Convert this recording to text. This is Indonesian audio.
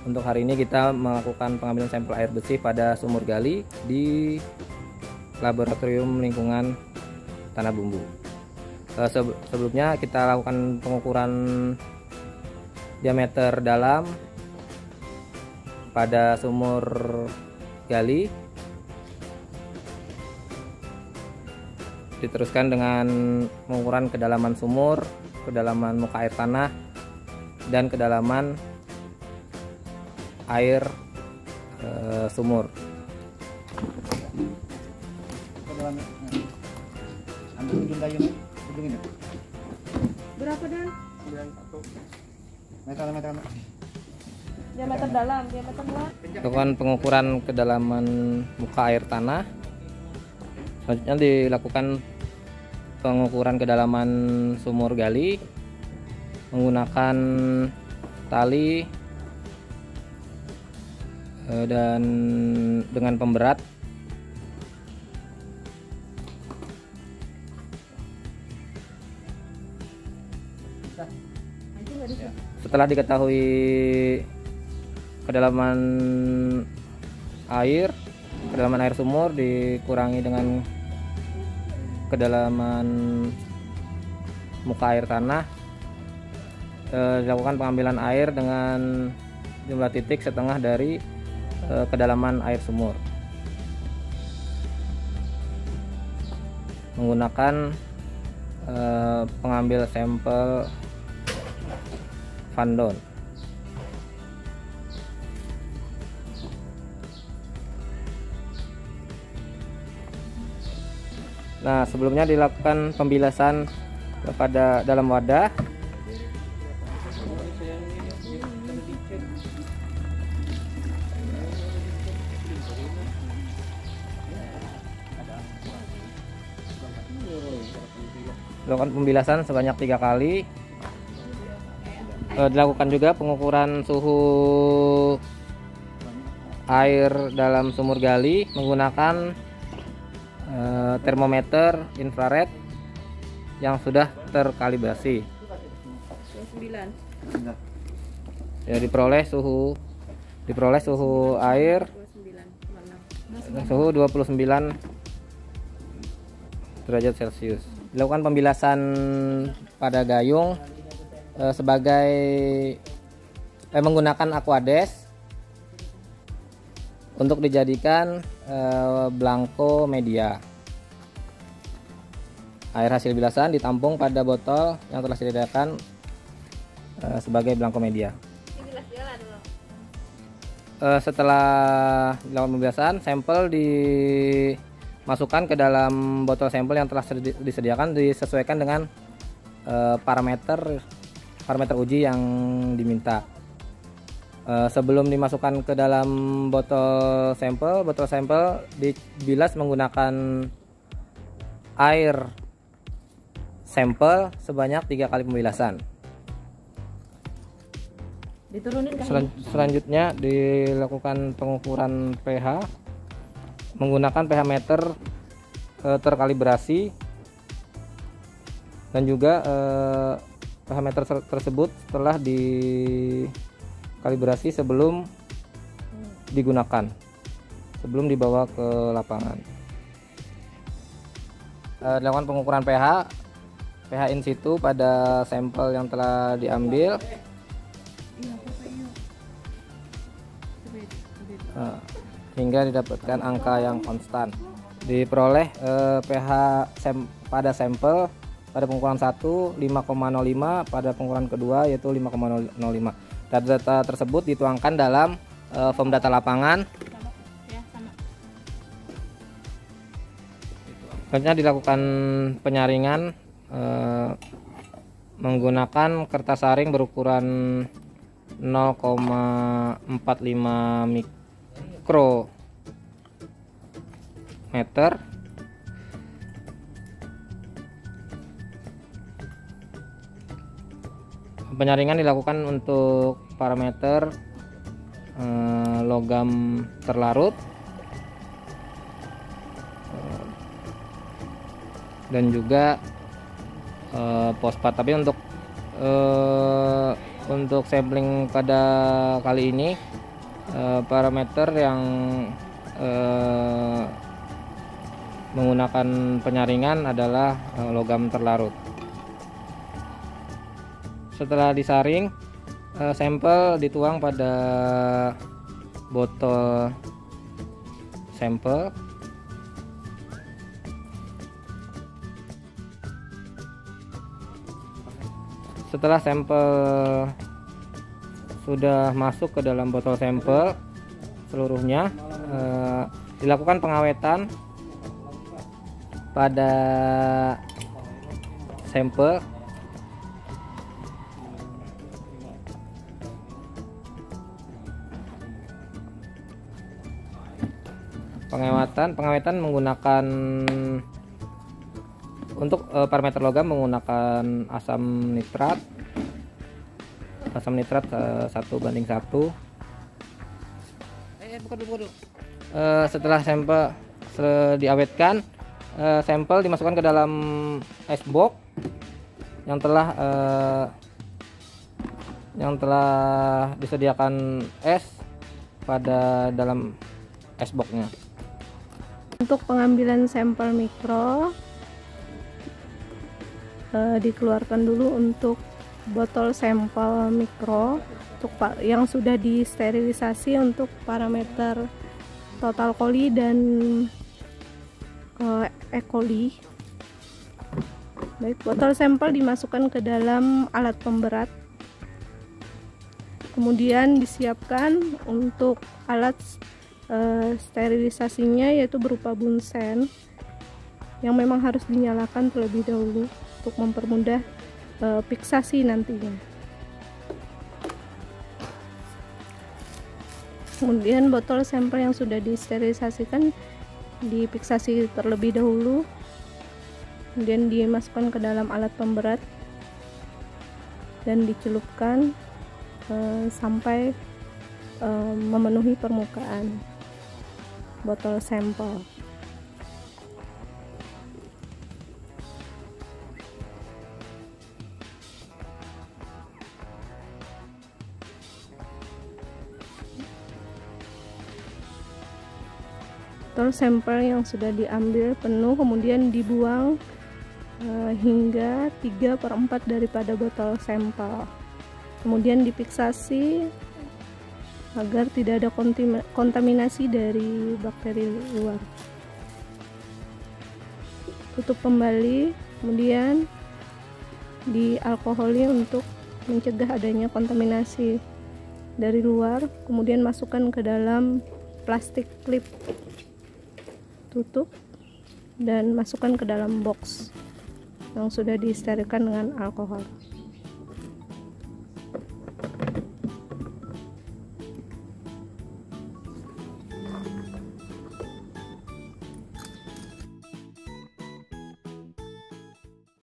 Untuk hari ini kita melakukan pengambilan sampel air bersih pada sumur gali di Laboratorium Lingkungan Tanah Bumbu. Sebelumnya kita lakukan pengukuran diameter dalam pada sumur gali, diteruskan dengan pengukuran kedalaman sumur, kedalaman muka air tanah, dan kedalaman air sumur. Berapa Dan? 91 meter. Diameter dalam, diameter luas. Lakukan pengukuran kedalaman muka air tanah. Selanjutnya dilakukan pengukuran kedalaman sumur gali menggunakan tali dan dengan pemberat. Setelah diketahui kedalaman air sumur dikurangi dengan kedalaman muka air tanah, dilakukan pengambilan air dengan jumlah titik setengah dari kedalaman air sumur menggunakan pengambil sampel Van Don. Nah, sebelumnya dilakukan pembilasan pada dalam wadah. Dilakukan pembilasan sebanyak 3 kali. Dilakukan juga pengukuran suhu air dalam sumur gali menggunakan termometer infrared yang sudah terkalibrasi. 29. Ya, diperoleh suhu air suhu 29 derajat Celcius. Dilakukan pembilasan pada gayung menggunakan Aquades untuk dijadikan blanko media. Air hasil bilasan ditampung pada botol yang telah disediakan sebagai blanko media. Setelah dilakukan pembilasan, sampel dimasukkan ke dalam botol sampel yang telah disediakan, disesuaikan dengan parameter uji yang diminta. Sebelum dimasukkan ke dalam botol sampel dibilas menggunakan air sampel sebanyak 3 kali pembilasan. Diturunin Selanjutnya dilakukan pengukuran pH menggunakan pH meter terkalibrasi, dan juga pH meter tersebut telah dikalibrasi sebelum digunakan, sebelum dibawa ke lapangan. Dilakukan pengukuran pH in situ pada sampel yang telah diambil hingga didapatkan angka yang konstan. Diperoleh pH pada sampel pada pengukuran 1 5,05, pada pengukuran kedua yaitu 5,05. Data tersebut dituangkan dalam form data lapangan. Selanjutnya dilakukan penyaringan menggunakan kertas saring berukuran 0,45 mikrometer. Penyaringan dilakukan untuk parameter logam terlarut dan juga fosfat. Tapi untuk Untuk sampling pada kali ini parameter yang menggunakan penyaringan adalah logam terlarut. Setelah disaring, sampel dituang pada botol sampel. Setelah sampel sudah masuk ke dalam botol sampel seluruhnya, dilakukan pengawetan pada sampel. Pengawetan menggunakan untuk parameter logam menggunakan asam nitrat 1:1. Setelah sampel diawetkan, sampel dimasukkan ke dalam ice box yang telah disediakan es pada dalam ice boxnya. Untuk pengambilan sampel mikro, dikeluarkan dulu untuk botol sampel mikro untuk yang sudah disterilisasi untuk parameter total coli dan E. coli. Baik, botol sampel dimasukkan ke dalam alat pemberat, kemudian disiapkan untuk alat sterilisasinya, yaitu berupa bunsen yang memang harus dinyalakan terlebih dahulu untuk mempermudah fiksasi nantinya. Kemudian botol sampel yang sudah disterilisasikan difiksasi terlebih dahulu, kemudian dimasukkan ke dalam alat pemberat dan dicelupkan sampai memenuhi permukaan botol sampel. Botol sampel yang sudah diambil penuh kemudian dibuang hingga 3/4 daripada botol sampel, kemudian difiksasi agar tidak ada kontaminasi dari bakteri luar. Tutup kembali, kemudian dialkoholi untuk mencegah adanya kontaminasi dari luar, kemudian masukkan ke dalam plastik klip, tutup dan masukkan ke dalam box yang sudah disterilkan dengan alkohol.